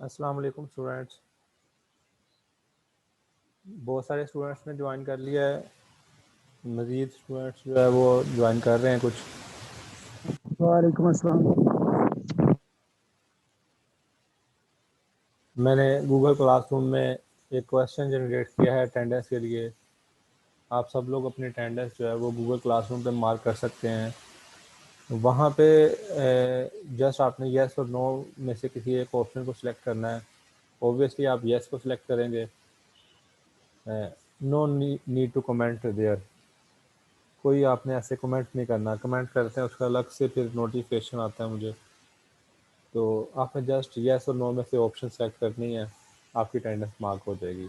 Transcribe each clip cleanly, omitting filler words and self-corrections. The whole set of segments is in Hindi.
अस्सलाम वालेकुम स्टूडेंट्स। बहुत सारे स्टूडेंट्स ने ज्वाइन कर लिया है। मज़ीद स्टूडेंट्स जो है वो ज्वाइन कर रहे हैं कुछ। वालेकुम अस्सलाम। मैंने गूगल क्लासरूम में एक क्वेश्चन जनरेट किया है अटेंडेंस के लिए। आप सब लोग अपनी अटेंडेंस जो है वो गूगल क्लासरूम पे मार्क कर सकते हैं। वहाँ पे जस्ट आपने येस और नो में से किसी एक ऑप्शन को सिलेक्ट करना है। ऑब्वियसली आप येस को सिलेक्ट करेंगे। No need to comment there. कोई आपने ऐसे कमेंट नहीं करना। कमेंट करते हैं उसका अलग से फिर नोटिफिकेशन आता है मुझे। तो आपने जस्ट येस और नो में से ऑप्शन सेलेक्ट करनी है, आपकी अटेंडेंस मार्क हो जाएगी।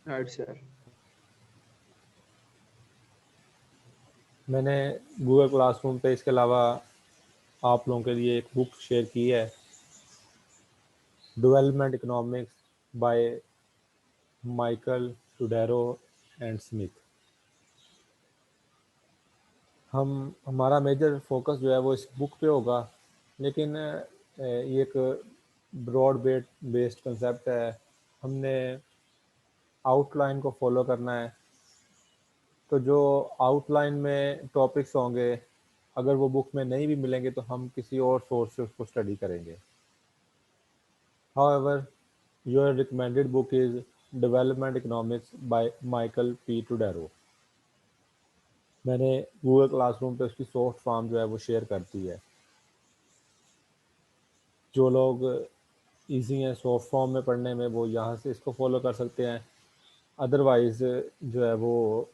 Right sir. मैंने गूगल क्लासरूम पे इसके अलावा आप लोगों के लिए एक बुक शेयर की है, development economics by Michael Todaro and Smith. हमारा मेजर फोकस जो है वो इस बुक पे होगा, लेकिन ये एक ब्रॉड बेस्ड कंसेप्ट है। हमने आउटलाइन को फॉलो करना है। तो जो आउटलाइन में टॉपिक्स होंगे, अगर वो बुक में नहीं भी मिलेंगे तो हम किसी और सोर्स से उसको स्टडी करेंगे। However, your recommended book is development economics by Michael P Todaro. मैंने गूगल क्लासरूम पे उसकी सॉफ्ट फॉर्म जो है वो शेयर कर दी है। जो लोग इजी हैं सॉफ्ट फॉर्म में पढ़ने में, वो यहाँ से इसको फॉलो कर सकते हैं। अदरवाइज जो है वो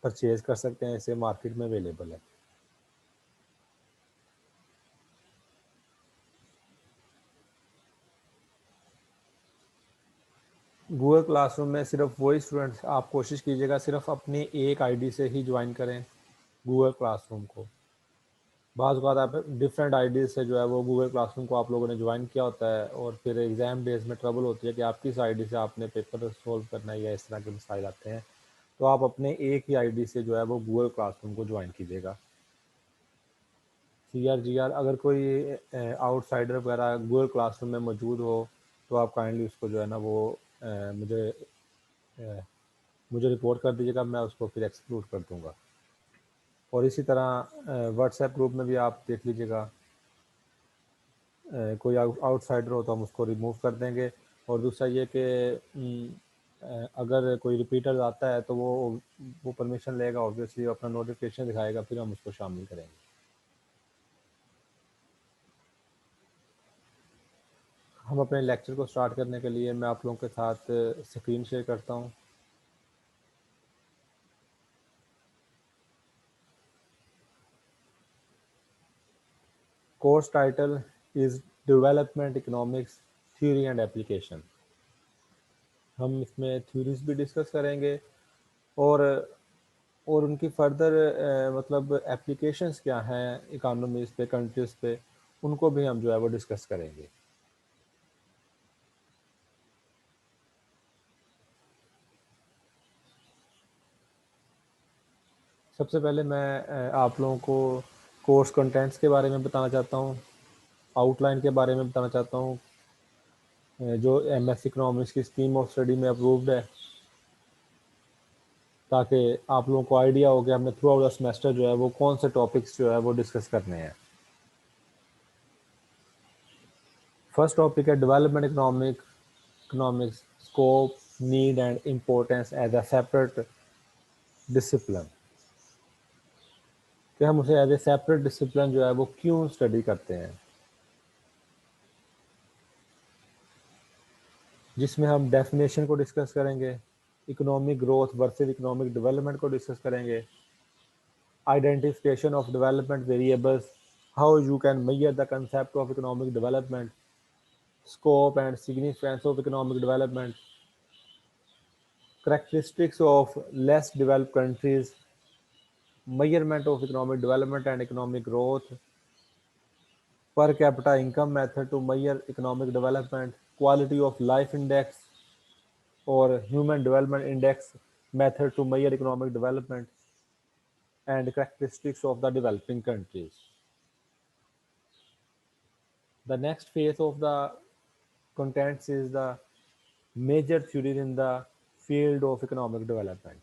परचेज कर सकते हैं, इसे मार्केट में अवेलेबल है। गूगल क्लासरूम में सिर्फ वही स्टूडेंट्स, आप कोशिश कीजिएगा सिर्फ अपनी एक आईडी से ही ज्वाइन करें गूगल क्लासरूम को। बाज़ बात आप डिफरेंट आईडी से जो है वो गूगल क्लासरूम को आप लोगों ने ज्वाइन किया होता है, और फिर एग्ज़ाम डेज में ट्रबल होती है कि आप किस आईडी से आपने पेपर सोल्व करना है या इस तरह के मसाइल आते हैं। तो आप अपने एक ही आईडी से जो है वो गूगल क्लासरूम को ज्वाइन कीजिएगा। CR GR अगर कोई आउटसाइडर वगैरह गूगल क्लासरूम में मौजूद हो तो आप काइंडली उसको जो है ना वो मुझे रिपोर्ट कर दीजिएगा, मैं उसको फिर एक्सक्लूड कर दूंगा। और इसी तरह व्हाट्सएप ग्रुप में भी आप देख लीजिएगा, कोई आउटसाइडर हो तो हम उसको रिमूव कर देंगे। और दूसरा ये कि अगर कोई रिपीटर आता है तो वो परमिशन लेगा, ऑब्वियसली अपना नोटिफिकेशन दिखाएगा, फिर हम उसको शामिल करेंगे। हम अपने लेक्चर को स्टार्ट करने के लिए मैं आप लोगों के साथ स्क्रीन शेयर करता हूँ। Course title is development economics theory and application. हम इसमें थ्योरीज भी डिस्कस करेंगे और उनकी फर्दर मतलब एप्लीकेशंस क्या हैं इकोनॉमीज़ पे, कंट्रीज़ पे, उनको भी हम जो है वो डिस्कस करेंगे। सबसे पहले मैं आप लोगों को कोर्स कंटेंट्स के बारे में बताना चाहता हूँ, आउटलाइन के बारे में बताना चाहता हूँ, जो MS इकोनॉमिक्स की स्कीम ऑफ स्टडी में अप्रूव्ड है, ताकि आप लोगों को आइडिया हो कि हमने थ्रू आउट द सेमेस्टर जो है वो कौन से टॉपिक्स जो है वो डिस्कस करने हैं। फर्स्ट टॉपिक है development economics scope, need and importance as a separate discipline. कि हम उसे एज ए सेपरेट डिसिप्लिन जो है वो क्यों स्टडी करते हैं, जिसमें हम डेफिनेशन को डिस्कस करेंगे, economic growth versus economic development को डिस्कस करेंगे, identification of development variables, how you can measure the concept of economic development, scope and significance of economic development, characteristics of less developed countries, measurement of economic development and economic growth, per capita income method to measure economic development, quality of life index or human development index method to measure economic development, and characteristics of the developing countries. The next phase of the contents is the major theories in the field of economic development.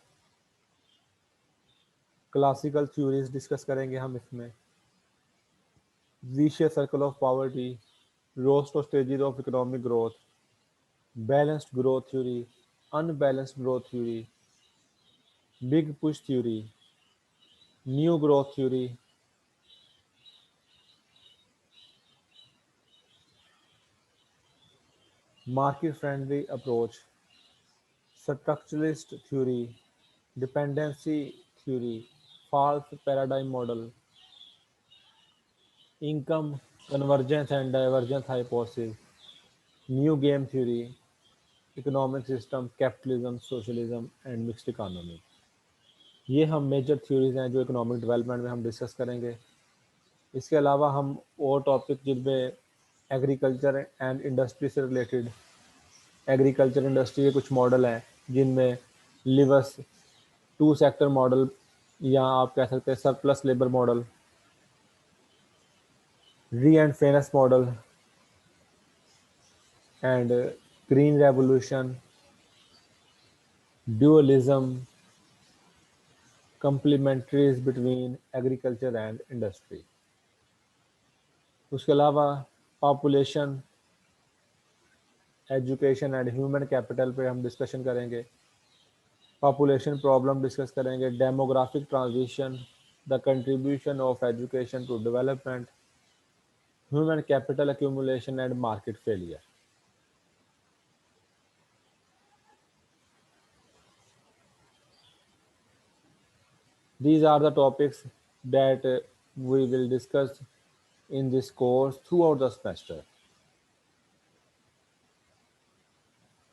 Classical theories discuss करेंगे हम इसमें। vicious circle of poverty, roast of stages of economic growth, balanced growth theory, unbalanced growth theory, big push theory, new growth theory, market friendly approach, structuralist theory, dependency theory, false paradigm model, income convergence and divergence hypothesis, new game theory, economic system, capitalism, socialism and mixed economy। ये हम मेजर थ्योरीज हैं जो इकोनॉमिक डेवलपमेंट में हम डिस्कस करेंगे। इसके अलावा हम और टॉपिक जिनमें एग्रीकल्चर एंड इंडस्ट्री से रिलेटेड, एग्रीकल्चर इंडस्ट्री के कुछ मॉडल हैं जिनमें लिवस टू सेक्टर मॉडल या आप कह सकते हैं surplus labour model, re and fairness model and green revolution, dualism, complementaries between agriculture and industry. उसके अलावा population, education and human capital पे हम डिस्कशन करेंगे। पॉपुलेशन प्रॉब्लम डिस्कस करेंगे, demographic transition, the contribution of education to development, human capital accumulation and market failure. These are the topics that we will discuss in this course throughout the semester.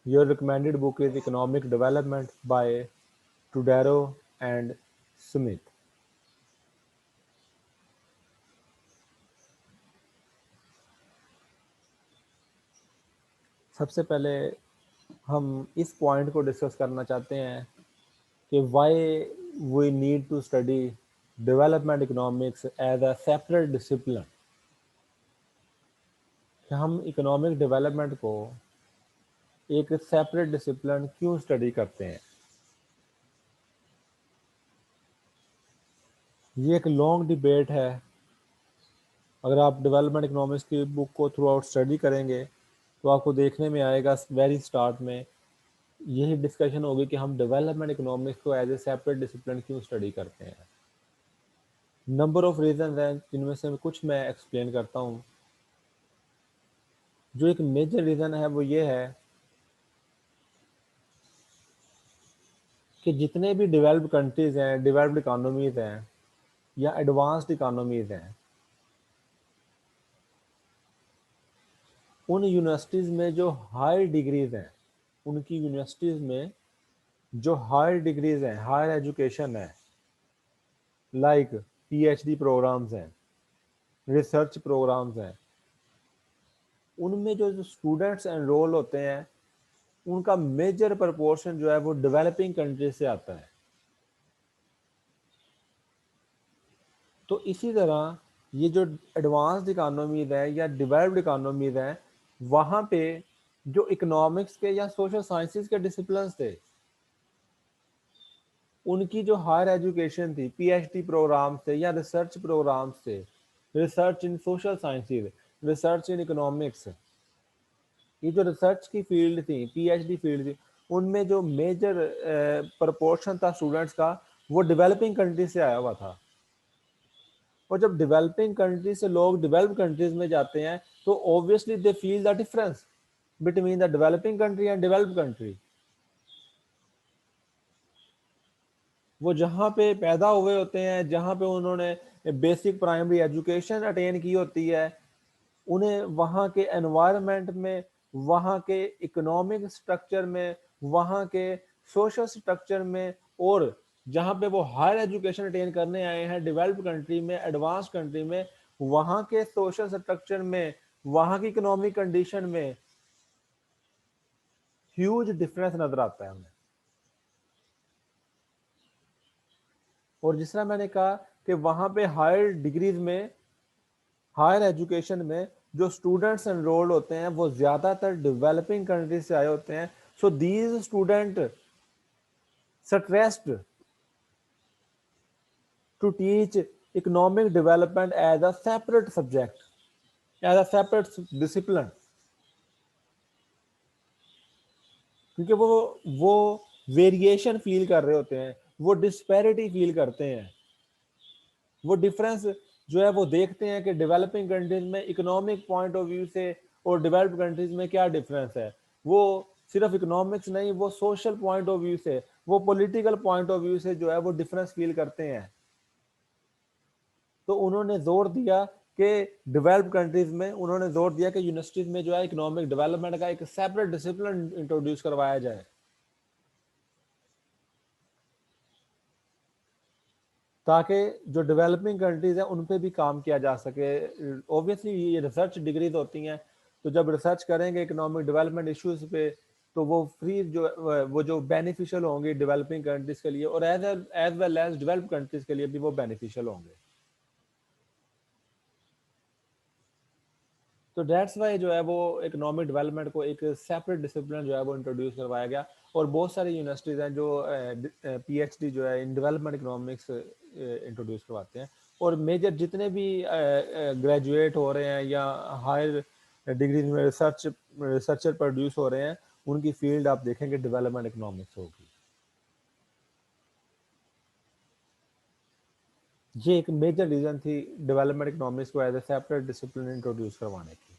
Your recommended book is Economic Development by Tudaro and Smith. सबसे पहले हम इस पॉइंट को डिस्कस करना चाहते हैं कि why we need to study development economics as a separate discipline. कि हम इकोनॉमिक डेवलपमेंट को एक सेपरेट डिसिप्लिन क्यों स्टडी करते हैं। ये एक लॉन्ग डिबेट है। अगर आप डेवलपमेंट इकोनॉमिक्स की बुक को थ्रू आउट स्टडी करेंगे तो आपको देखने में आएगा वेरी स्टार्ट में यही डिस्कशन होगी कि हम डेवलपमेंट इकोनॉमिक्स को एज ए सेपरेट डिसिप्लिन क्यों स्टडी करते हैं। नंबर ऑफ रीजन हैं जिनमें से कुछ मैं एक्सप्लेन करता हूँ। जो एक मेजर रीज़न है वो ये है कि जितने भी डेवलप्ड कंट्रीज़ हैं, डेवलप्ड इकोनॉमीज़ हैं या एडवांस्ड इकोनॉमीज़ हैं, उन यूनिवर्सिटीज़ में जो हाई डिग्रीज़ हैं, उनकी यूनिवर्सिटीज़ में जो हायर डिग्रीज़ हैं, हायर एजुकेशन है, लाइक पीएचडी प्रोग्राम्स हैं, रिसर्च प्रोग्राम्स हैं, उनमें जो स्टूडेंट्स एनरोल होते हैं उनका मेजर प्रपोर्शन जो है वो डेवलपिंग कंट्री से आता है। तो इसी तरह ये जो एडवांस्ड इकोनॉमीज है या डेवलप्ड इकोनॉमीज हैं, वहाँ पे जो इकोनॉमिक्स के या सोशल साइंसेज के डिसिप्लिन थे, उनकी जो हायर एजुकेशन थी, पीएचडी प्रोग्राम थे या रिसर्च प्रोग्राम्स थे, रिसर्च इन सोशल साइंसेज, रिसर्च इन इकोनॉमिक्स, ये जो रिसर्च की फील्ड थी, पीएचडी फील्ड थी, उनमें जो मेजर प्रपोर्शन था स्टूडेंट्स का वो डेवलपिंग कंट्री से आया हुआ था। और जब डेवलपिंग कंट्री से लोग डेवलप्ड कंट्रीज में जाते हैं तो obviously they feel the difference between the developing country and developed country. वो जहाँ पे पैदा हुए होते हैं, जहाँ पे उन्होंने बेसिक प्राइमरी एजुकेशन अटेन की होती है, उन्हें वहाँ के एनवायरनमेंट में, वहाँ के इकोनॉमिक स्ट्रक्चर में, वहाँ के सोशल स्ट्रक्चर में, और जहाँ पे वो हायर एजुकेशन अटेन करने आए हैं डेवलप्ड कंट्री में, एडवांस कंट्री में, वहाँ के सोशल स्ट्रक्चर में, वहाँ की इकोनॉमिक कंडीशन में ह्यूज डिफरेंस नजर आता है हमें। और जिस तरह मैंने कहा कि वहाँ पे हायर डिग्रीज में, हायर एजुकेशन में जो स्टूडेंट्स एनरोल्ड होते हैं वो ज़्यादातर डेवलपिंग कंट्रीज से आए होते हैं. So these student stressed to teach economic development as a separate subject, as a separate discipline, क्योंकि वो वेरिएशन फील कर रहे होते हैं, वो डिस्पैरिटी फील करते हैं, वो डिफरेंस जो है वो देखते हैं कि डेवलपिंग कंट्रीज में इकोनॉमिक पॉइंट ऑफ व्यू से और डेवलप्ड कंट्रीज में क्या डिफरेंस है. वो सिर्फ इकोनॉमिक्स नहीं, वो सोशल पॉइंट ऑफ व्यू से, वो पॉलिटिकल पॉइंट ऑफ व्यू से जो है वो डिफरेंस फील करते हैं. तो उन्होंने जोर दिया कि डेवलप्ड कंट्रीज में उन्होंने जोर दिया कि यूनिवर्सिटीज में जो है इकोनॉमिक डेवलपमेंट का एक सेपरेट डिसिप्लिन इंट्रोड्यूस करवाया जाए, ताकि जो डेवलपिंग कंट्रीज हैं उन पे भी काम किया जा सके. ऑब्वियसली ये रिसर्च डिग्रीज होती हैं, तो जब रिसर्च करेंगे इकोनॉमिक डेवलपमेंट इश्यूज पे तो वो फ्री जो बेनिफिशियल होंगे डेवलपिंग कंट्रीज के लिए और as well as developed countries के लिए भी वो बेनिफिशियल होंगे. तो डेट्स वाई जो है वो इकोनॉमिक डेवलपमेंट को एक सेपरेट डिसिप्लिन जो है वो इंट्रोड्यूस करवाया गया. और बहुत सारी यूनिवर्सिटीज हैं जो पीएचडी जो है इन डेवलपमेंट इकोनॉमिक्स इंट्रोड्यूस करवाते हैं. और मेजर जितने भी ग्रेजुएट हो रहे हैं या हायर डिग्री में रिसर्चर प्रोड्यूस हो रहे हैं, उनकी फील्ड आप देखेंगे डेवलपमेंट इकोनॉमिक्स होगी. ये एक मेजर रीजन थी डेवलपमेंट इकोनॉमिक्स को as a separate discipline introduce करवाने की.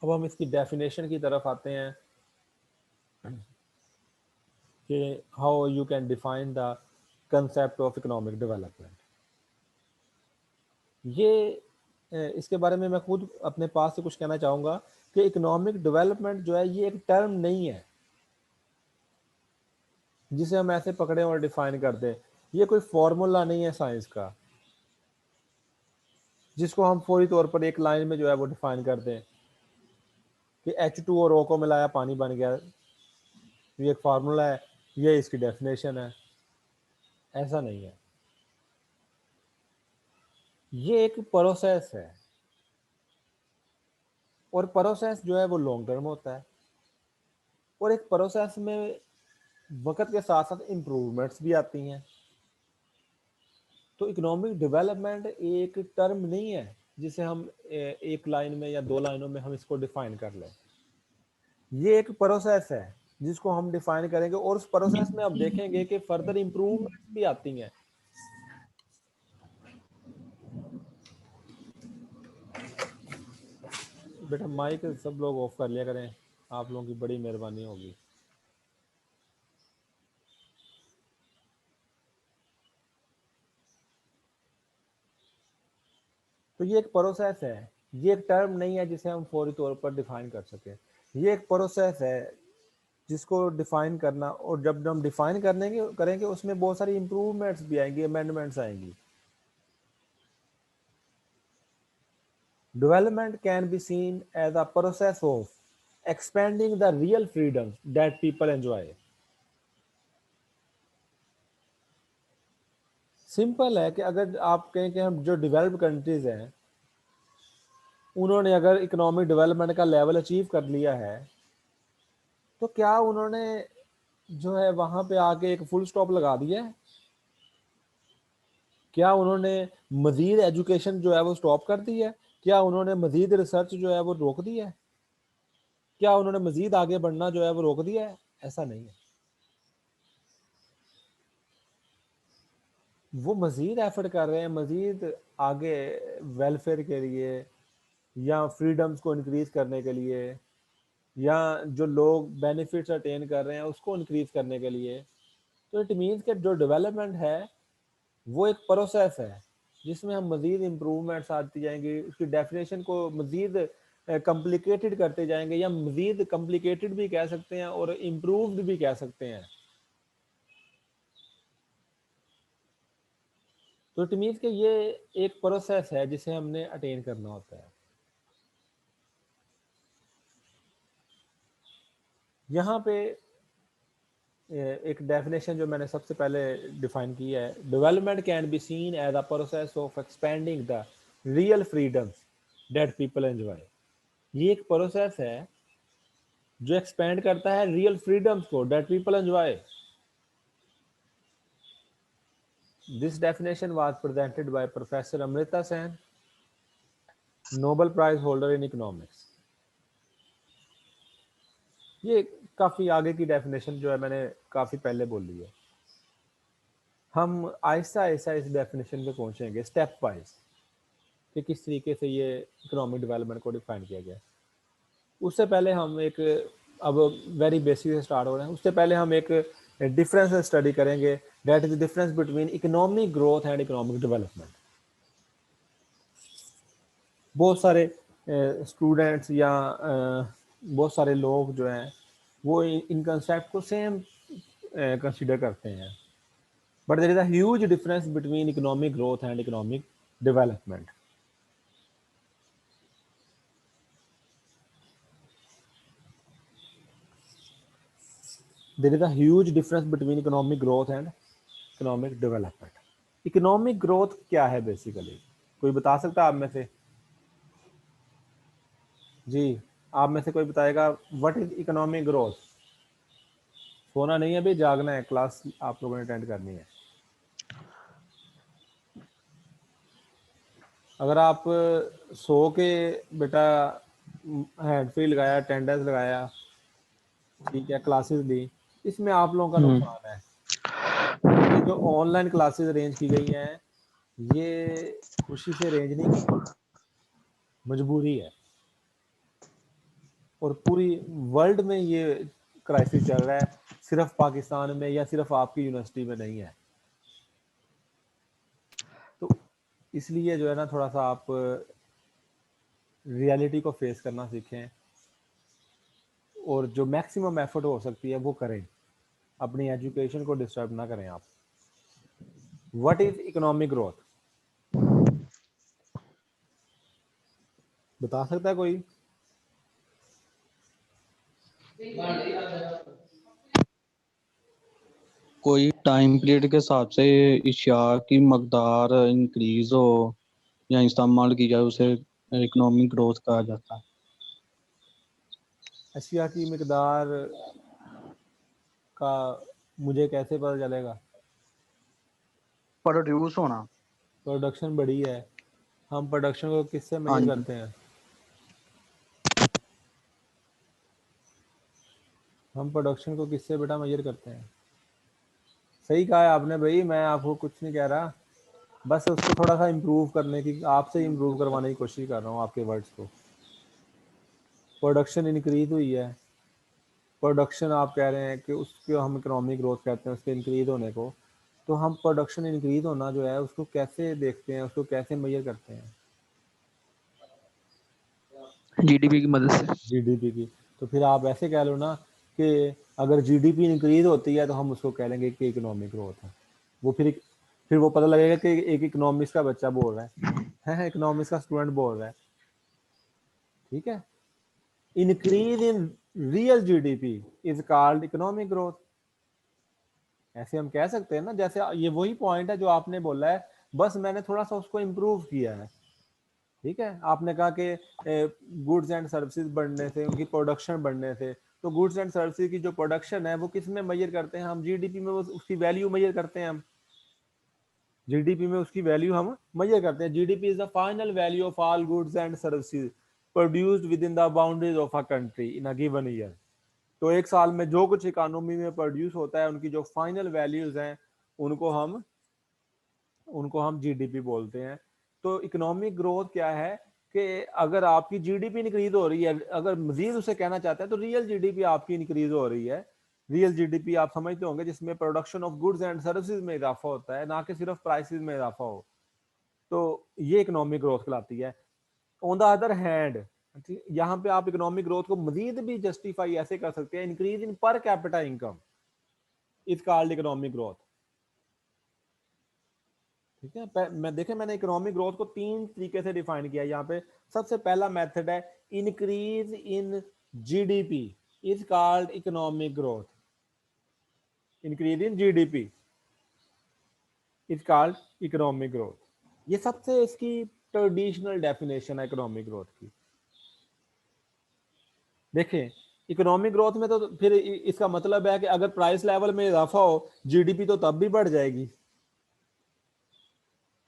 अब हम इसकी डेफिनेशन की तरफ आते हैं कि how you can define the concept of economic development. ये इसके बारे में मैं खुद अपने पास से कुछ कहना चाहूँगा कि इकोनॉमिक डेवलपमेंट जो है ये एक टर्म नहीं है जिसे हम ऐसे पकड़े और डिफाइन कर दें. ये कोई फॉर्मूला नहीं है साइंस का जिसको हम फौरी तौर पर एक लाइन में जो है वो डिफाइन कर दें कि H2 और O को मिलाया पानी बन गया. ये एक फार्मूला है, ये इसकी डेफिनेशन है. ऐसा नहीं है. ये एक प्रोसेस है और प्रोसेस जो है वो लॉन्ग टर्म होता है. और एक प्रोसेस में वक्त के साथ साथ इम्प्रूवमेंट्स भी आती हैं. तो इकोनॉमिक डेवलपमेंट एक टर्म नहीं है जिसे हम एक लाइन में या दो लाइनों में हम इसको डिफाइन कर लें. ये एक प्रोसेस है जिसको हम डिफाइन करेंगे और उस प्रोसेस में अब देखेंगे कि फर्दर इम्प्रूवमेंट्स भी आती हैं. बेटा माइक सब लोग ऑफ कर लिया करें, आप लोगों की बड़ी मेहरबानी होगी. तो ये एक प्रोसेस है, ये एक टर्म नहीं है जिसे हम फौरी तौर पर डिफाइन कर सकें. ये एक प्रोसेस है जिसको डिफाइन करना, और जब हम डिफाइन करने करेंगे उसमें बहुत सारी इंप्रूवमेंट्स भी आएंगी, अमेंडमेंट्स आएंगी. Development can be seen as a process of expanding the real freedoms that people enjoy. Simple है कि अगर आप कहें कि हम जो डेवलप्ड कंट्रीज हैं उन्होंने अगर इकोनॉमिक डेवलपमेंट का लेवल अचीव कर लिया है तो क्या उन्होंने जो है वहां पे आके एक फुल स्टॉप लगा दिया है? क्या उन्होंने मजीद एजुकेशन जो है वो स्टॉप कर दी है? क्या उन्होंने मजीद रिसर्च जो है वो रोक दी है? क्या उन्होंने मजीद आगे बढ़ना जो है वो रोक दिया है? ऐसा नहीं है. वो मजीद एफर्ट कर रहे हैं, मजीद आगे वेलफेयर के लिए या फ्रीडम्स को इंक्रीज करने के लिए या जो लोग बेनिफिट्स अटेन कर रहे हैं उसको इंक्रीज करने के लिए. तो इट मीन्स कि जो डेवलपमेंट है वो एक प्रोसेस है जिसमें हम मजीद इम्प्रूवमेंट्स आती जाएंगी, उसकी डेफिनेशन को मजीद कॉम्प्लिकेटेड करते जाएंगे या मजीद कॉम्प्लिकेटेड भी कह सकते हैं और इम्प्रूव्ड भी कह सकते हैं. तो इट मीन्स कि ये एक प्रोसेस है जिसे हमने अटेन करना होता है. यहाँ पे एक डेफिनेशन जो मैंने सबसे पहले डिफाइन की है, development can be seen as a process of expanding the real freedoms that people enjoy. ये एक प्रोसेस है जो एक्सपेंड करता है रियल फ्रीडम्स को that people enjoy. This definition was presented by professor Amrita Sen, Nobel prize holder in economics. ये काफी आगे की डेफिनेशन जो है मैंने काफी पहले बोली है। हम आहिस्ता आहिस्ता इस डेफिनेशन पे पहुंचेंगे स्टेप वाइज कि किस तरीके से ये इकोनॉमिक डेवलपमेंट को डिफाइन किया गया। उससे पहले हम एक, अब वेरी बेसिक से स्टार्ट हो रहे हैं, उससे पहले हम एक डिफरेंस स्टडी करेंगे, that is the difference between economic growth and economic development. बहुत सारे स्टूडेंट्स या बहुत सारे लोग जो हैं वो इन कंसेप्ट को सेम कंसीडर करते हैं, but there is a huge difference between economic growth and economic development. There is a huge difference between economic growth and economic development. Economic growth क्या है बेसिकली, कोई बता सकता है आप में से? जी, आप में से कोई बताएगा व्हाट इज इकोनॉमिक ग्रोथ? सोना नहीं है अभी, जागना है, क्लास आप लोगों ने अटेंड करनी है। अगर आप सो के बेटा हैंड फ्री लगाया, अटेंडेंस लगाया, ठीक है, क्लासेस दी, इसमें आप लोगों का नुकसान है। ये जो ऑनलाइन क्लासेस अरेंज की गई हैं, ये खुशी से अरेंज नहीं की गई, मजबूरी है। और पूरी वर्ल्ड में ये क्राइसिस चल रहा है, सिर्फ पाकिस्तान में या सिर्फ आपकी यूनिवर्सिटी में नहीं है। तो इसलिए जो है ना, थोड़ा सा आप रियलिटी को फेस करना सीखें और जो मैक्सिमम एफर्ट हो सकती है वो करें, अपनी एजुकेशन को डिस्टर्ब ना करें आप। व्हाट इज इकोनॉमिक ग्रोथ, बता सकता है कोई? कोई टाइम पीरियड के हिसाब से इशिया की मकदार इंक्रीज हो या इस्तेमाल की जाए, उसे इकोनॉमिक ग्रोथ कहा जाता है। अशिया की मकदार का मुझे कैसे पता चलेगा? प्रोड्यूस होना। प्रोडक्शन बड़ी है, हम प्रोडक्शन को किससे हाँ मेजर जी। करते हैं? हम प्रोडक्शन को किससे बेटा मेजर करते हैं? सही कहा है आपने भाई, मैं आपको कुछ नहीं कह रहा, बस उसको थोड़ा सा इम्प्रूव करने की, आपसे इम्प्रूव करवाने की कोशिश कर रहा हूँ आपके वर्ड्स को। प्रोडक्शन इंक्रीज हुई है, प्रोडक्शन आप कह रहे हैं कि उसको हम इकोनॉमिक ग्रोथ कहते हैं, उसके इंक्रीज होने को। तो हम प्रोडक्शन इंक्रीज होना जो है उसको कैसे देखते हैं, उसको कैसे मेजर करते हैं? जीडीपी की मदद से। जीडीपी की। तो फिर आप ऐसे कह लो ना कि अगर जीडीपी इंक्रीज होती है तो हम उसको कह लेंगे कि इकोनॉमिक ग्रोथ है। वो फिर वो पता लगेगा कि एक इकोनॉमिक्स का बच्चा बोल रहा है इकोनॉमिक्स का स्टूडेंट बोल रहा है, ठीक है। Increase in real GDP is called economic growth. ऐसे हम कह सकते हैं ना, जैसे ये वही पॉइंट है जो आपने बोला है, बस मैंने थोड़ा सा उसको इम्प्रूव किया है, ठीक है। आपने कहा कि गुड्स एंड सर्विसेज बढ़ने से, उनकी प्रोडक्शन बढ़ने से, तो गुड्स एंड सर्विसेज की जो प्रोडक्शन है वो किस में मेजर करते हैं हम? जीडीपी में, वो उसकी वैल्यू मेजर करते हैं हम। जीडीपी में उसकी वैल्यू हम मेजर करते हैं। GDP is the final value of all goods and services produced with in the boundaries of a country in a given year. तो एक साल में जो कुछ इकोनॉमी में प्रोड्यूस होता है, उनकी जो फाइनल वैल्यूज हैं उनको हम जीडीपी बोलते हैं। तो इकोनॉमिक ग्रोथ क्या है कि अगर आपकी जीडीपी इंक्रीज हो रही है, अगर मजीद उसे कहना चाहते हैं तो रियल जीडीपी आपकी इंक्रीज हो रही है। रियल जीडीपी आप समझते होंगे जिसमें production of goods and services में इजाफा होता है, ना कि सिर्फ प्राइसेस में इजाफा हो। तो ये इकोनॉमिक ग्रोथ कहलाती है। ऑन द अदर हैंड, यहाँ पे आप इकोनॉमिक ग्रोथ को मजीद भी जस्टिफाई ऐसे कर सकते हैं, increase in per capita income is called economic growth, ठीक है। मैं देखें, मैंने इकोनॉमिक ग्रोथ को 3 तरीके से डिफाइन किया यहाँ पे। सबसे पहला मेथड है increase in GDP is called economic growth. Increase in GDP is called economic growth. ये सबसे इसकी ट्रेडिशनल डेफिनेशन है इकोनॉमिक ग्रोथ की। देखें इकोनॉमिक ग्रोथ में तो फिर इसका मतलब है कि अगर प्राइस लेवल में इजाफा हो जीडीपी तो तब भी बढ़ जाएगी,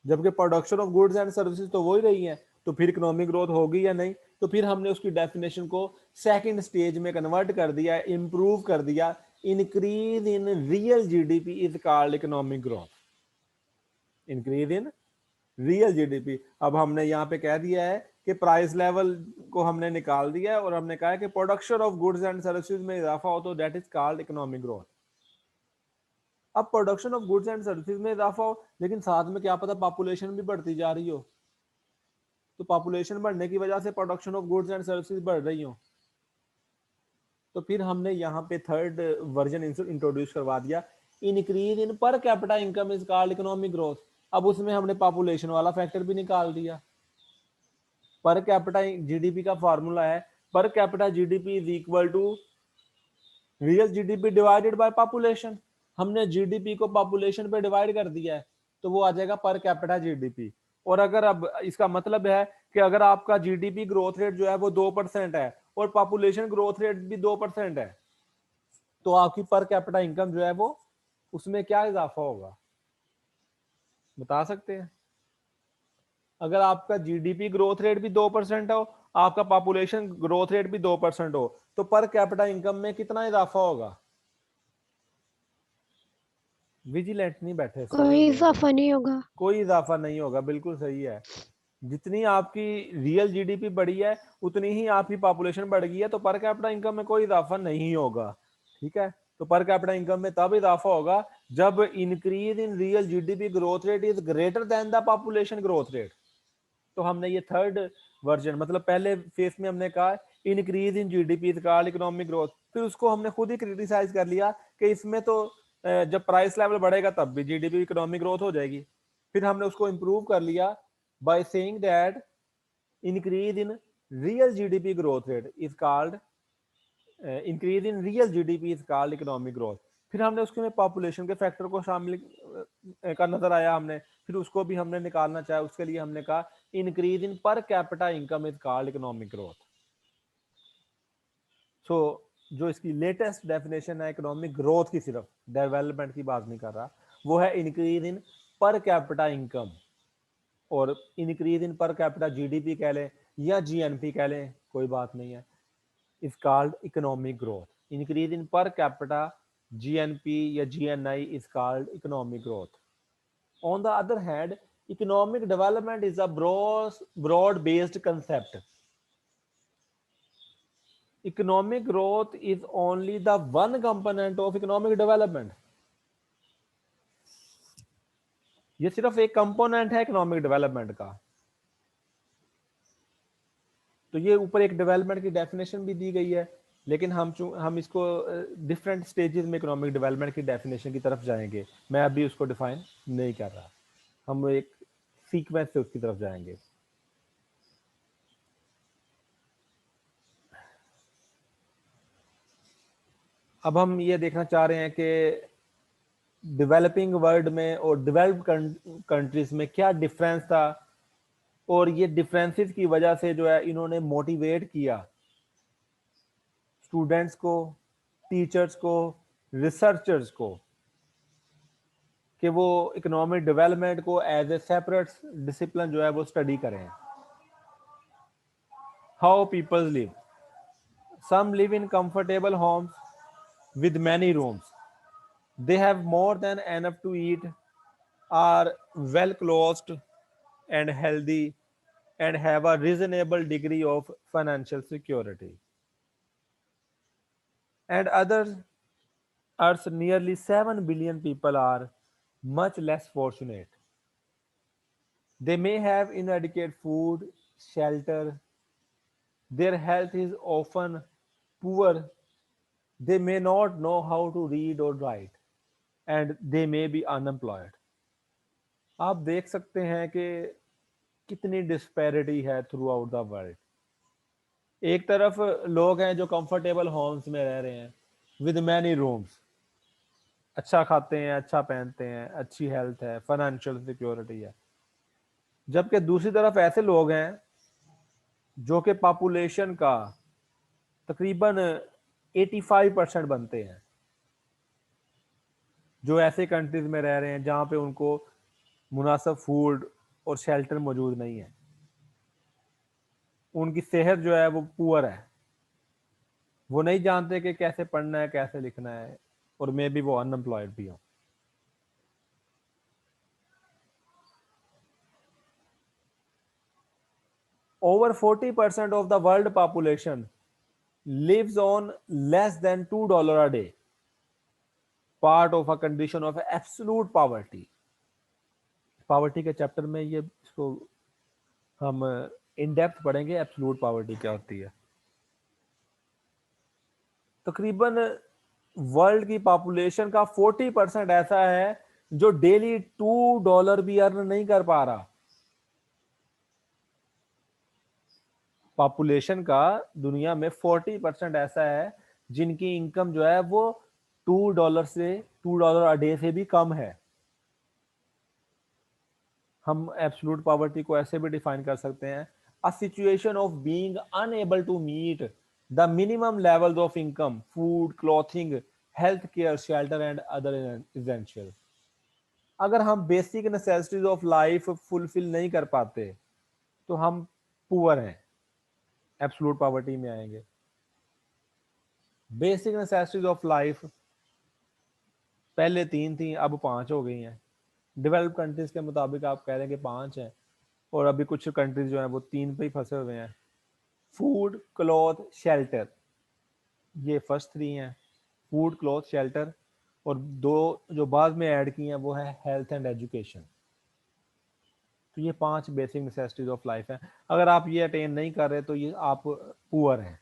जबकि production of goods and services तो वही रही है, तो फिर इकोनॉमिक ग्रोथ होगी या नहीं? तो फिर हमने उसकी डेफिनेशन को सेकंड स्टेज में कन्वर्ट कर दिया, इंप्रूव कर दिया। Increase in real GDP is called economic growth. Increase in real GDP. अब हमने यहाँ पे कह दिया है कि प्राइस लेवल को हमने निकाल दिया है और हमने कहा है कि production of goods and services में इजाफा हो तो that is called economic growth. अब production of goods and services में इजाफा हो, लेकिन साथ में क्या पता पॉपुलेशन भी बढ़ती जा रही हो, तो पॉपुलेशन बढ़ने की वजह से production of goods and services बढ़ रही हो, तो फिर हमने यहाँ पे थर्ड वर्जन इंट्रोड्यूस करवा दिया, increase in per capita income is called economic growth. अब उसमें हमने पॉपुलेशन वाला फैक्टर भी निकाल दिया। पर कैपिटा जीडीपी का फॉर्मूला है per capita GDP is equal to real GDP divided by population. हमने जीडीपी को पॉपुलेशन पे डिवाइड कर दिया है, तो वो आ जाएगा पर कैपिटा जीडीपी। और अगर अब इसका मतलब है कि अगर आपका जीडीपी ग्रोथ रेट जो है वो 2% है और पॉपुलेशन ग्रोथ रेट भी 2% है, तो आपकी पर कैपिटा इनकम जो है वो उसमें क्या इजाफा होगा, बता सकते हैं? अगर आपका जीडीपी ग्रोथ रेट भी 2% हो, आपका पॉपुलेशन ग्रोथ रेट भी 2% हो, तो पर कैपिटा इनकम में कितना इजाफा होगा? विजिलेंट नहीं बैठे, कोई इजाफा नहीं होगा। कोई इजाफा नहीं होगा, बिल्कुल सही है। जितनी आपकी रियल जीडीपी बढ़ी है उतनी ही आपकी पॉपुलेशन बढ़ गई है, तो पर कैपिटा इनकम में कोई इजाफा नहीं होगा। ठीक है, तो पर कैपिटा इनकम में तब इजाफा होगा जब increase in real GDP growth rate is greater than the population growth rate. तो हमने ये थर्ड वर्जन, मतलब पहले फेस में हमने कहा increase in GDP is called economic growth, फिर उसको हमने खुद ही क्रिटिसाइज कर लिया कि इसमें तो जब प्राइस लेवल बढ़ेगा तब भी जीडीपी इकोनॉमिक ग्रोथ हो जाएगी। फिर हमने उसको इंप्रूव कर लिया by saying that increase in real GDP growth rate is called increase in real GDP is called economic growth. फिर हमने उसके में पॉपुलेशन के फैक्टर को शामिल का नजर आया हमने, फिर उसको भी हमने निकालना चाहे, उसके लिए हमने कहा increase in per capita income is called economic growth. So जो इसकी लेटेस्ट डेफिनेशन है इकोनॉमिक ग्रोथ की, सिर्फ डेवलपमेंट की बात नहीं कर रहा, वो है increase in per capita income. और increase in per capita GDP कह लें या जीएनपी कह लें, कोई बात नहीं है, is called economic growth. Increase in per capita GNP या GNI is called economic growth. On the other hand, economic development is a broad-based concept. Economic growth is only the one component of economic development. ये सिर्फ एक कंपोनेंट है इकोनॉमिक डेवलपमेंट का। तो ये ऊपर एक डेवलपमेंट की डेफिनेशन भी दी गई है, लेकिन हम इसको डिफरेंट स्टेजेस में इकोनॉमिक डेवलपमेंट की डेफिनेशन की तरफ जाएंगे। मैं अभी उसको डिफाइन नहीं कर रहा, हम एक सीक्वेंस से उसकी तरफ जाएंगे। अब हम ये देखना चाह रहे हैं कि डेवलपिंग वर्ल्ड में और डेवलप्ड कंट्रीज में क्या डिफरेंस था, और ये डिफरेंसेस की वजह से जो है इन्होंने मोटिवेट किया स्टूडेंट्स को, टीचर्स को, रिसर्चर्स को कि वो इकोनॉमिक डेवलपमेंट को एज ए सेपरेट डिसिप्लिन जो है वो स्टडी करें। How peoples live, some live in comfortable homes with many rooms. They have more than enough to eat, are well clothed and healthy, and have a reasonable degree of financial security. And others, as nearly 7 billion people, are much less fortunate. They may have inadequate food, shelter, their health is often poor, they may not know how to read or write, and they may be unemployed. आप देख सकते हैं कि कितनी डिस्पैरिटी है थ्रू आउट द वर्ल्ड। एक तरफ लोग हैं जो कंफर्टेबल होम्स में रह रहे हैं विद मैनी रूम्स, अच्छा खाते हैं, अच्छा पहनते हैं, अच्छी हेल्थ है, फाइनेंशियल सिक्योरिटी है। जबकि दूसरी तरफ ऐसे लोग हैं जो कि पॉपुलेशन का तकरीबन 85% बनते हैं, जो ऐसे कंट्रीज में रह रहे हैं जहां पे उनको मुनासिब फूड और शेल्टर मौजूद नहीं है, उनकी सेहत जो है वो पुअर है, वो नहीं जानते कि कैसे पढ़ना है, कैसे लिखना है, और मे बी वो अनएम्प्लॉयड भी हो। Over 40% of the world population lives on less than $2 a day, part of a condition of absolute poverty. Poverty के चैप्टर में ये इसको हम इन डेप्थ पढ़ेंगे, एब्सोल्यूट पॉवर्टी क्या होती है। तकरीबन वर्ल्ड की पॉपुलेशन का 40% ऐसा है जो डेली $2 भी अर्न नहीं कर पा रहा। पॉपुलेशन का दुनिया में 40% ऐसा है जिनकी इनकम जो है वो $2 अ डे से भी कम है। हम एब्सोल्यूट पॉवर्टी को ऐसे भी डिफाइन कर सकते हैं, a situation of being unable to meet the minimum levels of income, food, clothing, health care, shelter and other essential. अगर हम basic necessities of life fulfil नहीं कर पाते तो हम पुअर हैं, एब्सोल्यूट पॉवर्टी में आएंगे। बेसिक नेसेसिटीज ऑफ लाइफ पहले 3 थी, अब 5 हो गई हैं। डेवलप कंट्रीज के मुताबिक आप कह रहे हैं कि 5 हैं, और अभी कुछ कंट्रीज जो हैं वो 3 पे ही फंसे हुए हैं। फूड, क्लॉथ, शेल्टर, ये फर्स्ट 3 हैं, फूड, क्लॉथ, शेल्टर, और 2 जो बाद में ऐड की हैं वो है हेल्थ एंड एजुकेशन। तो ये 5 बेसिक नेसेसिटीज ऑफ लाइफ हैं। अगर आप ये अटेन नहीं कर रहे तो ये आप पुअर हैं।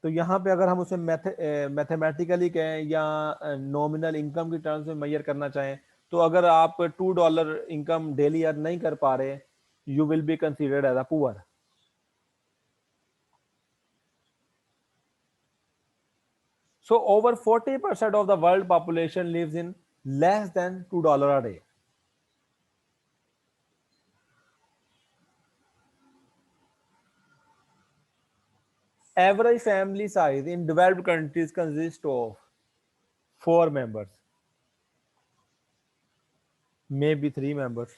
तो यहाँ पे अगर हम उसे मैथमेटिकली कहें या नॉमिनल इनकम की टर्म्स में मेजर करना चाहें, तो अगर आप $2 इनकम डेली अर्न नहीं कर पा रहे, you will be considered as a poor. So over 40% of the world population lives in less than $2 a day. Average family size in developed countries consists of 4 members, maybe 3 members,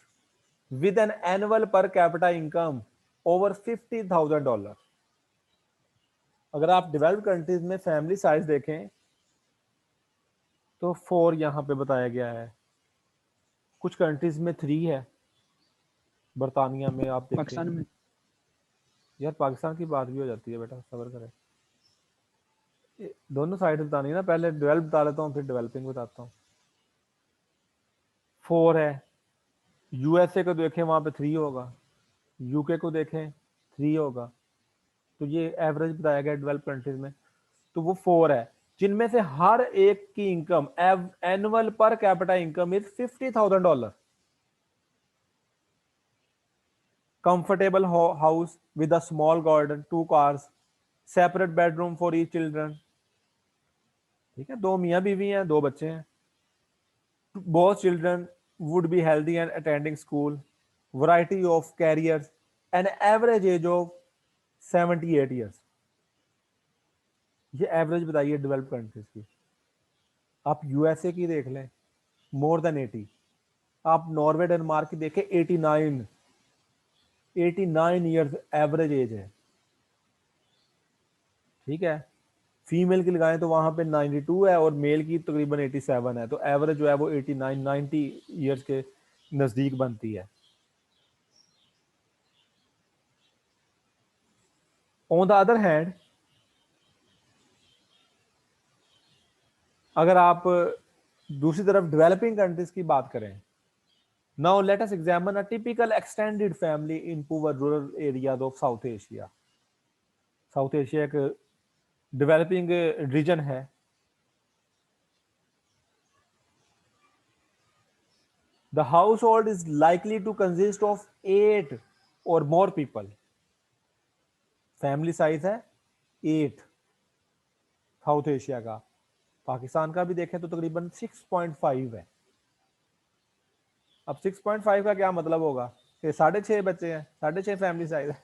with an annual per capita income over $50,000. अगर आप डेवलप्ड कंट्रीज में फैमिली साइज देखें तो 4 यहाँ पे बताया गया है। कुछ कंट्रीज में 3 है, बरतानिया में आप देखें। पाकिस्तान में यार पाकिस्तान की बात भी हो जाती है बेटा, सब्र करें। दोनों साइड बतानी है ना, पहले डेवलप बता लेता हूँ फिर डेवलपिंग बताता हूँ। 4 है। यूएसए को देखें वहां पे 3 होगा, यूके को देखें 3 होगा। तो ये एवरेज बताया गया डेवलप कंट्रीज में, तो वो 4 है, जिनमें से हर एक की इनकम एनुअल पर capita income is $50,000। Comfortable house with a small garden, 2 cars, separate bedroom for each children. ठीक है, 2 मियाँ बीवी हैं, 2 बच्चे हैं। both children would be healthy and attending school, variety of careers, an average age of 78 years। ये एवरेज बताइए डेवलप कंट्रीज की। आप यूएसए की देख लें, मोर देन 80। आप नॉर्वे डेनमार्क की देखें, 89 ईयर्स एवरेज एज है। ठीक है, फीमेल की लगाएं तो वहां पे 92 है और मेल की तकरीबन 87 है, तो एवरेज जो है वो 89-90 ईयर्स के नजदीक बनती है। ऑन द अदर हैंड, अगर आप दूसरी तरफ डेवलपिंग कंट्रीज की बात करें, now let us examine a typical extended family in poor rural areas of south Asia. South Asia एक डेवलपिंग रीजन है। The household is likely to consist of 8 or more people. Family size है 8 साउथ एशिया का। पाकिस्तान का भी देखें तो तकरीबन 6.5 है। अब 6.5 का क्या मतलब होगा कि 6.5 बच्चे हैं, 6.5 फैमिली साइज है,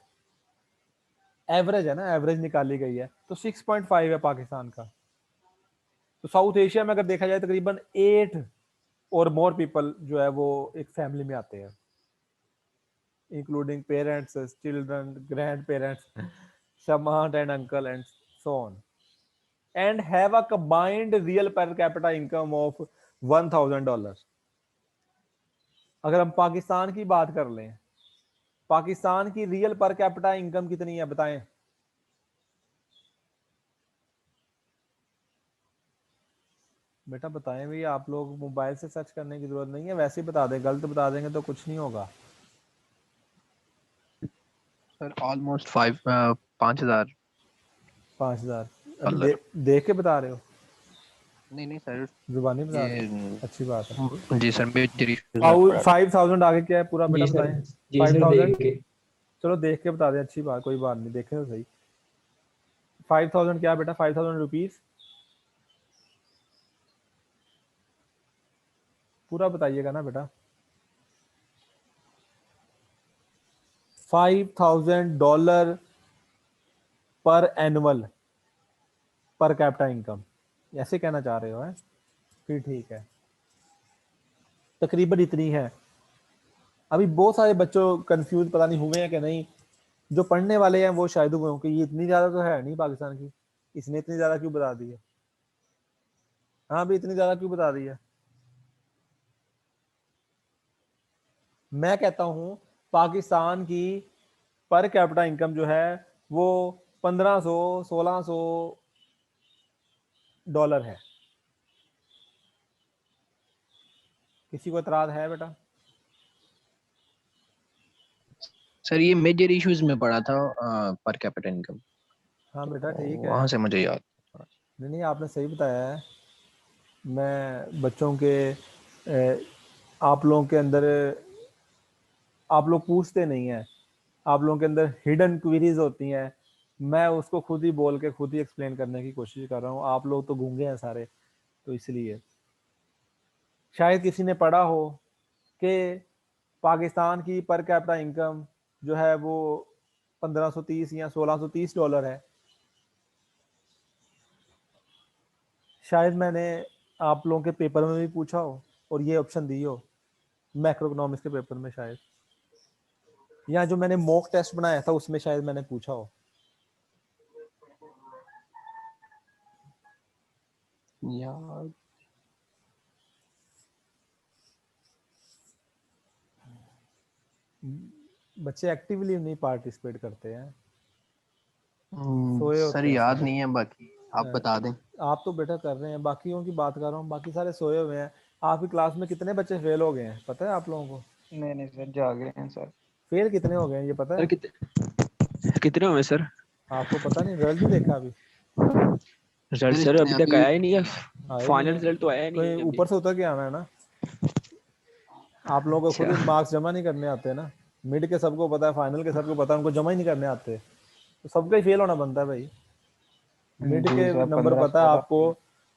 एवरेज है ना, एवरेज निकाली गई है, तो 6.5 है पाकिस्तान का। तो साउथ एशिया में अगर देखा जाए तकरीबन 8 और मोर पीपल जो है वो एक फैमिली में आते हैं, including parents, children, grand parents, some aunt and uncle and so on, and have a combined real per capita income of $1,000। अगर हम पाकिस्तान की बात कर लें, पाकिस्तान की रियल पर कैपिटा इनकम कितनी है बताएं? बेटा बताएं भैया, आप लोग मोबाइल से सर्च करने की जरूरत नहीं है, वैसे ही बता दें, गलत बता देंगे तो कुछ नहीं होगा। सर ऑलमोस्ट 5,000 5,000 अभी डॉलर। देख के बता रहे हो? नहीं सर, जुबानी बता रहे हो, ये अच्छी बात है। जी सर मेजर इश्यूज में पड़ा था। 5,000 आगे क्या है पूरा बेटा जी सर, बताएं? जी सर 5,000 देख के। चलो देख के बता दें, अच्छी बात, कोई बात नहीं, देखें तो सही। 5,000 क्या बेटा? 5,000 रुपीज पूरा बताइएगा ना बेटा। $5,000 पर एनुअल पर कैपिटा इनकम, ऐसे कहना चाह रहे हो? है फिर ठीक है, तकरीबन इतनी है। अभी बहुत सारे बच्चों कंफ्यूज पता नहीं हुए हैं कि नहीं, जो पढ़ने वाले हैं वो शायद हुए हों कि ये इतनी ज्यादा तो है नहीं पाकिस्तान की, इसने इतनी ज्यादा क्यों बता दी है? हाँ भी इतनी ज्यादा क्यों बता दी है? मैं कहता हूं पाकिस्तान की पर कैपिटा इनकम जो है वो 1,500-1,600 डॉलर है। किसी को एतराज है बेटा? सर ये मेजर इश्यूज में पड़ा था पर कैपिटा इनकम, हाँ बेटा ठीक है, वहां से मुझे याद। नहीं आपने सही बताया है। मैं बच्चों के आप लोगों के अंदर, आप लोग पूछते नहीं हैं, आप लोगों के अंदर हिडन क्वेरीज होती हैं, मैं उसको खुद ही बोल के खुद ही एक्सप्लेन करने की कोशिश कर रहा हूँ। आप लोग तो गूंगे हैं सारे, तो इसलिए शायद किसी ने पढ़ा हो कि पाकिस्तान की पर कैपिटा इनकम जो है वो 1,530 या 1,630 डॉलर है। शायद मैंने आप लोगों के पेपर में भी पूछा हो और ये ऑप्शन दी हो, मैक्रो इकोनॉमिक्स के पेपर में शायद, या जो मैंने मॉक टेस्ट बनाया था उसमें शायद मैंने पूछा हो। यार बच्चे एक्टिवली नहीं पार्टिसिपेट करते हैं, सोए सर होते हैं याद सारे। नहीं है, बाकी आप बता दें। आप तो बेटा कर रहे हैं, बाकियों की बात कर रहा हूँ, बाकी सारे सोए हुए हैं। आपकी क्लास में कितने बच्चे फेल हो गए हैं पता है आप लोगों को? नहीं सर, जागे हैं सर। फेल कितने हो गए हैं ये पता सर है? कितने हुए सर? आपको पता नहीं, रिजल्ट नहीं देखा अभी? रिजल्ट सर अभी तक आया ही नहीं है, आए नहीं फाइनल है, रिजल्ट तो आया ही नहीं कोई है अभी। ऊपर से उतर के आना है ना। आप लोगों को खुद अच्छा मार्क्स जमा नहीं करने आते ना, मिड के सबको पता है, फाइनल के सबको पता है, उनको जमा ही नहीं करने आते, तो सबका ही फेल होना बनता है भाई। मिड जी के सर, नंबर पता है 15-16 आपको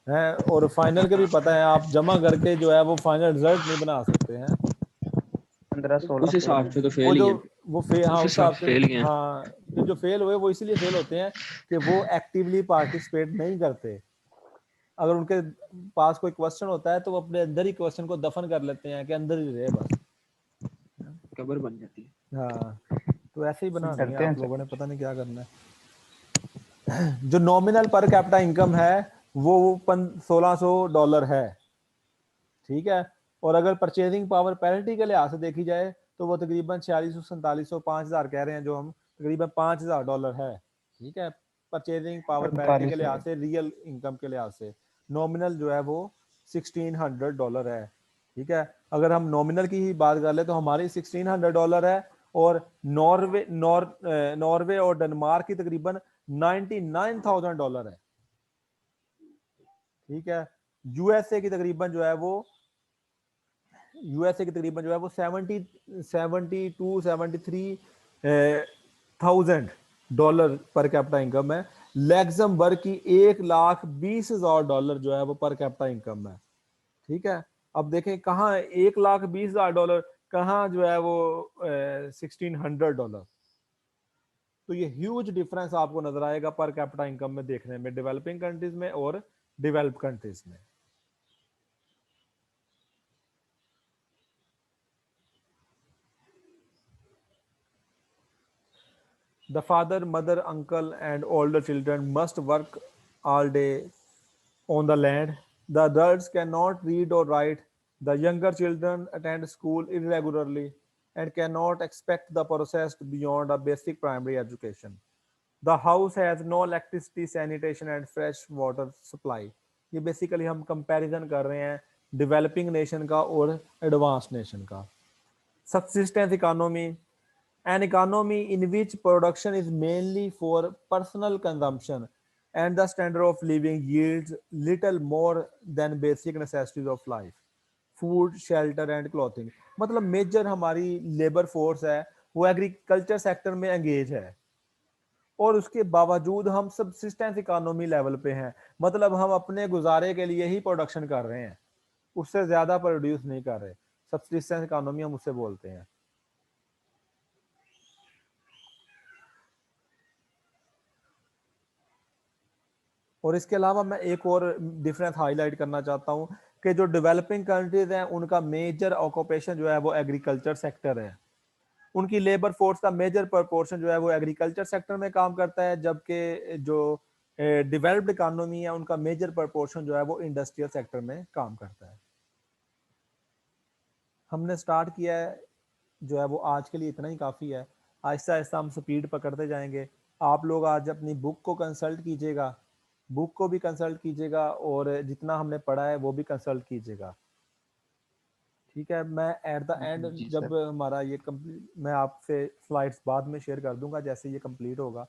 हैं, और फाइनल के भी पता है, आप जमा करके जो है वो फाइनल रिजल्ट नहीं बना सकते हैं। 15-16 उस फेल हिसाब हैं। से तो वो फेल ही जो है। वो फेल, हाँ उस उस हिसाब हिसाब से से। फेल ही है। हाँ फिर जो फेल हुए वो इसीलिए फेल होते हैं कि वो एक्टिवली पार्टिसिपेट नहीं करते। अगर उनके पास कोई क्वेश्चन होता है तो वो अपने अंदर ही क्वेश्चन को दफन कर लेते हैं कि अंदर ही रहे बस। कबर बन जाती है। हाँ तो ऐसे ही बनानी है डरते हैं आप सर। लोगों ने, पता नहीं क्या करना है। जो नॉमिनल पर कैपिटा इनकम है वो 1,600 डॉलर है, ठीक है। और अगर परचेजिंग पावर पैरिटी के लिहाज से देखी जाए तो वो तकरीबन 4600-4700 5,000 कह रहे हैं जो हम, तकरीबन $5,000 है, ठीक है। परचेजिंग पावर पैरिटी के 45 लिहाज है। से, रियल इनकम के लिहाज से नॉमिनल जो है वो $1,600 है, ठीक है। अगर हम नॉमिनल की ही बात कर ले तो हमारी $1,600 है, और नॉर्वे और डेनमार्क की तकरीबन $99,000 है, ठीक है। यूएसए की तकरीबन जो है वो, यूएसए की तकरीबन जो है वो 72-73 थाउजेंड डॉलर पर कैपिटा इनकम है। लग्जमबर्ग की $1,20,000 जो है वो पर कैपिटा इनकम है। ठीक है, अब देखें कहाँ $1,20,000, कहाँ जो है वो $1,600। तो ये ह्यूज डिफरेंस आपको नजर आएगा पर कैपिटा इनकम में देखने में, डेवलपिंग कंट्रीज में और डेवलप कंट्रीज में। The father, mother, uncle, and older children must work all day on the land. The adults cannot read or write. The younger children attend school irregularly and cannot expect the process beyond a basic primary education. The house has no electricity, sanitation, and fresh water supply. ये बेसिकली हम कंपैरिजन कर रहे हैं डेवलपिंग नेशन का और एडवांस नेशन का। Subsistence economy, an economy in which production is mainly for personal consumption and the standard of living yields little more than basic necessities of life, food, shelter and clothing। मतलब मेजर हमारी लेबर फोर्स है वो एग्रीकल्चर सेक्टर में एंगेज है और उसके बावजूद हम सबसिस्टेंस इकोनॉमी लेवल पे हैं, मतलब हम अपने गुजारे के लिए ही प्रोडक्शन कर रहे हैं, उससे ज्यादा प्रोड्यूस नहीं कर रहे। सबसिस्टेंस इकोनॉमी हम उससे बोलते हैं। और इसके अलावा मैं एक और डिफरेंस हाईलाइट करना चाहता हूं कि जो डेवलपिंग कंट्रीज हैं उनका मेजर ऑक्यूपेशन जो है वो एग्रीकल्चर सेक्टर है। उनकी लेबर फोर्स का मेजर प्रोपोर्शन जो है वो एग्रीकल्चर सेक्टर में काम करता है, जबकि जो डेवलप्ड इकोनॉमी है उनका मेजर प्रोपोर्शन जो है वो इंडस्ट्रियल सेक्टर में काम करता है। हमने स्टार्ट किया है जो है वो आज के लिए इतना ही काफ़ी है। आहिस्ता आहिस्ता हम स्पीड पकड़ते जाएंगे। आप लोग आज अपनी बुक को कंसल्ट कीजिएगा, बुक को भी कंसल्ट कीजिएगा और जितना हमने पढ़ा है वो भी कंसल्ट कीजिएगा। ठीक है, मैं एट द एंड जी जब सर। हमारा ये कंप्लीट, मैं आपसे स्लाइड्स बाद में शेयर कर दूंगा जैसे ये कंप्लीट होगा,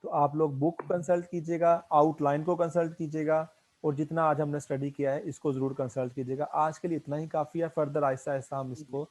तो आप लोग बुक कंसल्ट कीजिएगा, आउटलाइन को कंसल्ट कीजिएगा और जितना आज हमने स्टडी किया है इसको ज़रूर कंसल्ट कीजिएगा। आज के लिए इतना ही काफ़ी है, फर्दर आहिस्ता आहिस्ता हम इसको